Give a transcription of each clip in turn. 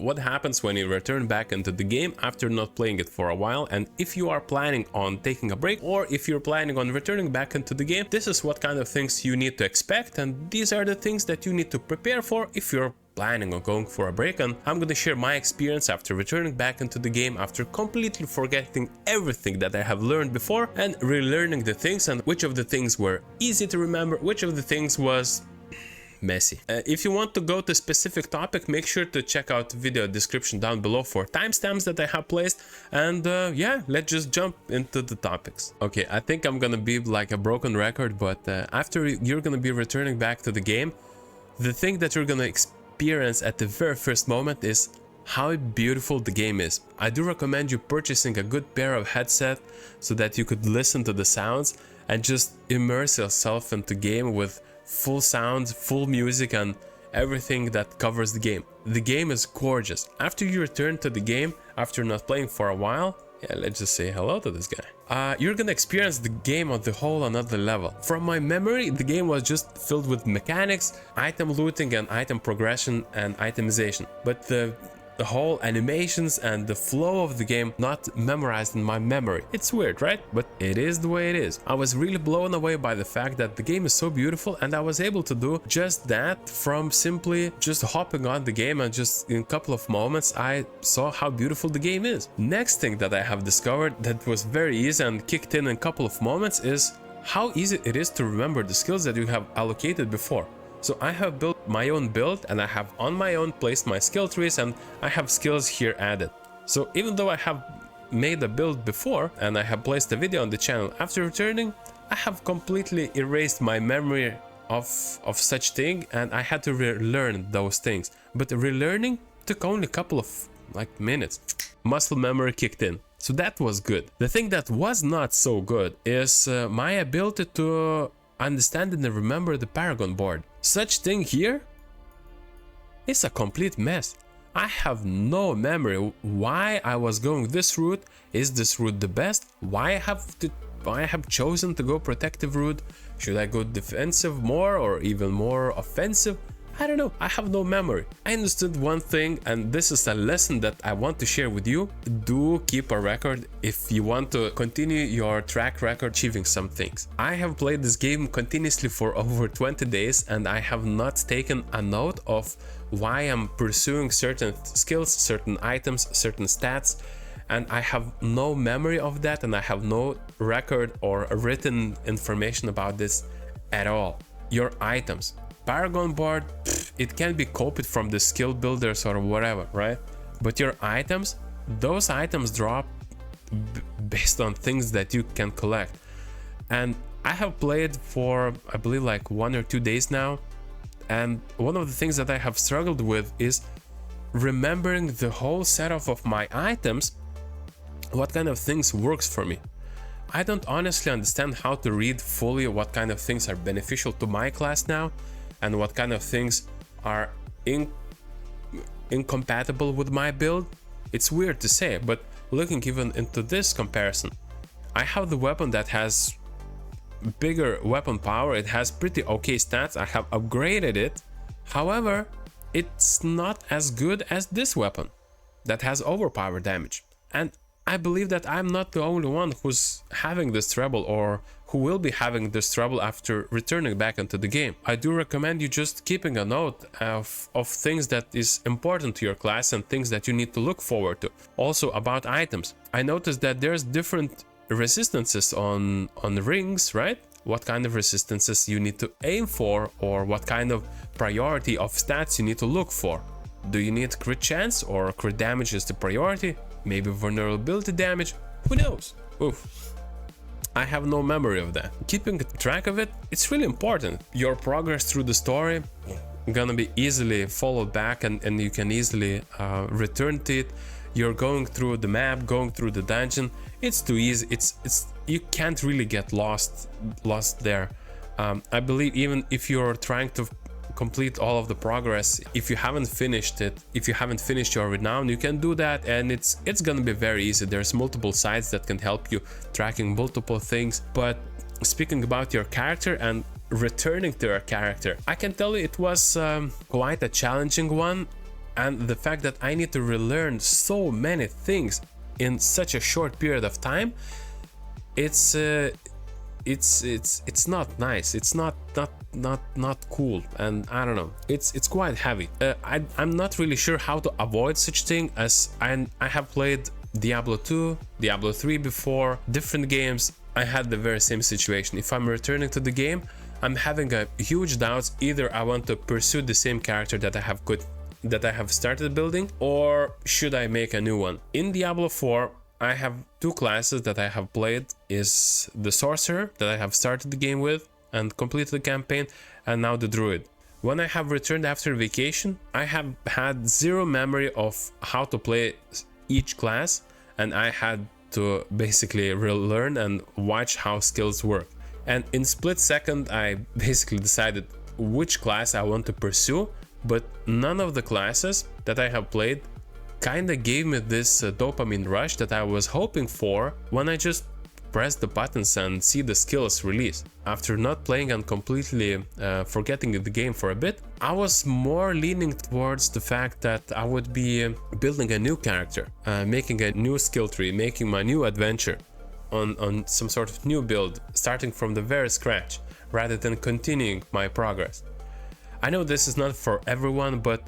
what happens when you return back into the game after not playing it for a while, and if you are planning on taking a break or if you're planning on returning back into the game, this is what kind of things you need to expect, and these are the things that you need to prepare for if you're planning on going for a break. And I'm gonna share my experience after returning back into the game, after completely forgetting everything that I have learned before and relearning the things, and which of the things were easy to remember, which of the things was messy. If you want to go to a specific topic, make sure to check out the video description down below for timestamps that I have placed. And yeah, let's just jump into the topics. Okay, I think I'm gonna be like a broken record, but after you're gonna be returning back to the game, the thing that you're gonna experience at the very first moment is how beautiful the game is. I do recommend you purchasing a good pair of headset so that you could listen to the sounds and just immerse yourself into the game with full sounds, full music, and everything that covers the game. The game is gorgeous. After you return to the game, after not playing for a while, yeah, let's just say hello to this guy. You're gonna experience the game on the whole another level. From my memory, the game was just filled with mechanics, item looting and item progression and itemization. But the whole animations and the flow of the game not memorized in my memory. It's weird, right? But it is the way it is. I was really blown away by the fact that the game is so beautiful, and I was able to do just that from simply just hopping on the game, and just in a couple of moments I saw how beautiful the game is. Next thing that I have discovered that was very easy and kicked in a couple of moments is how easy it is to remember the skills that you have allocated before. So I have built my own build, and I have on my own placed my skill trees, and I have skills here added. So even though I have made a build before and I have placed a video on the channel after returning, I have completely erased my memory of such thing, and I had to relearn those things. But relearning took only a couple of minutes. Muscle memory kicked in. So that was good. The thing that was not so good is my ability to understand and remember the Paragon board. Such thing here is a complete mess. I have no memory why I was going this route. Is this route the best? Why I have chosen to go protective route? Should I go defensive more or even more offensive? I don't know. I have no memory. I understood one thing, and this is a lesson that I want to share with you. Do keep a record if you want to continue your track record achieving some things. I have played this game continuously for over 20 days, and I have not taken a note of why I'm pursuing certain skills, certain items, certain stats, and I have no memory of that, and I have no record or written information about this at all. Your items. Paragon board, it can be copied from the skill builders or whatever, right? But your items, those items drop based on things that you can collect. And I have played for, I believe, 1 or 2 days now, and one of the things that I have struggled with is remembering the whole setup of my items, what kind of things works for me. I don't honestly understand how to read fully what kind of things are beneficial to my class now, and what kind of things are incompatible with my build. It's weird to say, but looking even into this comparison, I have the weapon that has bigger weapon power, it has pretty okay stats, I have upgraded it. However, it's not as good as this weapon that has overpower damage. And I believe that I'm not the only one who's having this trouble, or who will be having this trouble after returning back into the game. I do recommend you just keeping a note of things that is important to your class and things that you need to look forward to. Also about items, I noticed that there's different resistances on rings, right? What kind of resistances you need to aim for, or what kind of priority of stats you need to look for. Do you need crit chance, or crit damage is the priority? Maybe vulnerability damage? Who knows? Oof. I have no memory of that. Keeping track of it, it's really important. Your progress through the story gonna be easily followed back, and you can easily return to it. You're going through the map, going through the dungeon. It's too easy. It's you can't really get lost there. I believe even if you're trying to complete all of the progress, if you haven't finished it, if you haven't finished your renown, you can do that, and it's gonna be very easy. There's multiple sites that can help you tracking multiple things. But speaking about your character and returning to your character, I can tell you it was quite a challenging one. and the fact that I need to relearn so many things in such a short period of time, it's not nice. It's not cool, and I don't know. It's quite heavy. I'm not really sure how to avoid such thing, as I have played Diablo 2, Diablo 3 before, different games. I had the very same situation. If I'm returning to the game, I'm having a huge doubts. Either I want to pursue the same character that I have started building, or should I make a new one? In Diablo 4, I have two classes that I have played, is the sorcerer that I have started the game with and completed the campaign, and now the druid. When I have returned after vacation, I have had zero memory of how to play each class, and I had to basically relearn and watch how skills work. And in split second, I basically decided which class I want to pursue, but none of the classes that I have played kinda gave me this dopamine rush that I was hoping for when I just press the buttons and see the skills release. After not playing and completely forgetting the game for a bit, I was more leaning towards the fact that I would be building a new character, making a new skill tree, making my new adventure on some sort of new build, starting from the very scratch, rather than continuing my progress. I know this is not for everyone, but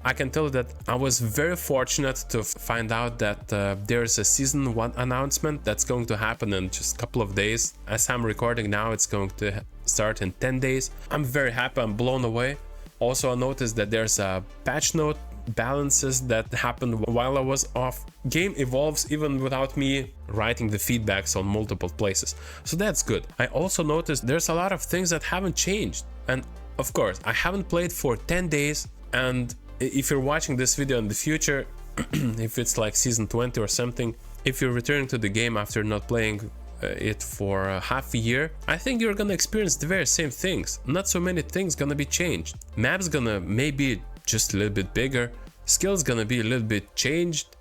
I can tell you that I was very fortunate to find out that there's a season 1 announcement that's going to happen in just a couple of days. As I'm recording now, it's going to start in 10 days. I'm very happy, I'm blown away. Also, I noticed that there's a patch note balances that happened while I was off. Game evolves even without me writing the feedbacks on multiple places, so that's good. I also noticed there's a lot of things that haven't changed, and of course I haven't played for 10 days, and if you're watching this video in the future, if it's like season 20 or something, if you're returning to the game after not playing it for half a year, I think you're gonna experience the very same things. Not so many things gonna be changed. Map's gonna maybe just a little bit bigger, skills gonna be a little bit changed,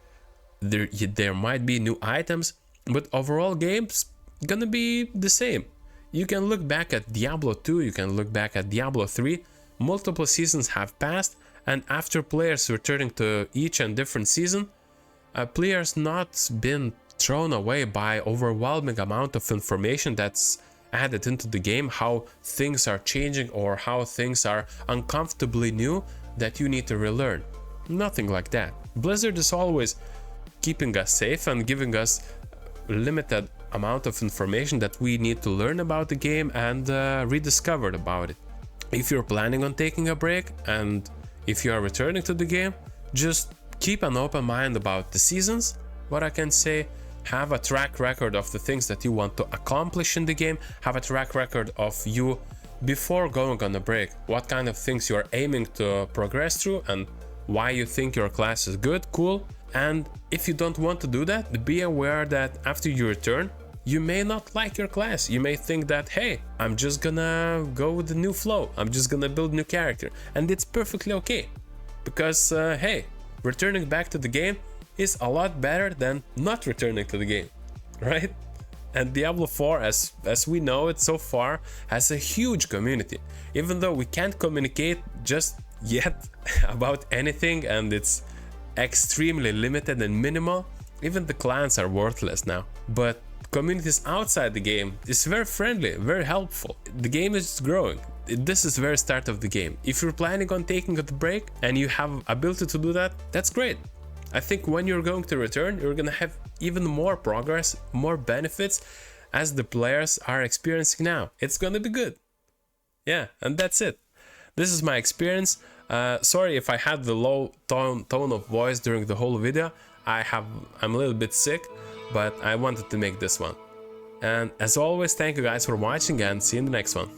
there might be new items, but overall game's gonna be the same. You can look back at Diablo 2, you can look back at Diablo 3, multiple seasons have passed, and after players returning to each and different season, players not been thrown away by overwhelming amount of information that's added into the game, how things are changing or how things are uncomfortably new that you need to relearn. Nothing like that. Blizzard is always keeping us safe and giving us limited amount of information that we need to learn about the game and rediscover about it. If you're planning on taking a break and if you are returning to the game, just keep an open mind about the seasons. What I can say, have a track record of the things that you want to accomplish in the game, have a track record of you before going on a break, what kind of things you are aiming to progress through and why you think your class is good, cool. And if you don't want to do that, be aware that after you return, you may not like your class. You may think that, hey, I'm just gonna go with the new flow, I'm just gonna build a new character, and it's perfectly okay, because hey, returning back to the game is a lot better than not returning to the game, right? And Diablo 4, as we know it so far, has a huge community. Even though we can't communicate just yet about anything and it's extremely limited and minimal, even the clans are worthless now. But communities outside the game is very friendly, very helpful. The game is growing. This is the very start of the game. If you're planning on taking a break and you have ability to do that, that's great. I think when you're going to return, you're gonna have even more progress, more benefits as the players are experiencing now. It's gonna be good. Yeah, and that's it. This is my experience. Sorry if I had the low tone of voice during the whole video. I'm a little bit sick, but I wanted to make this one. And as always, thank you guys for watching and see you in the next one.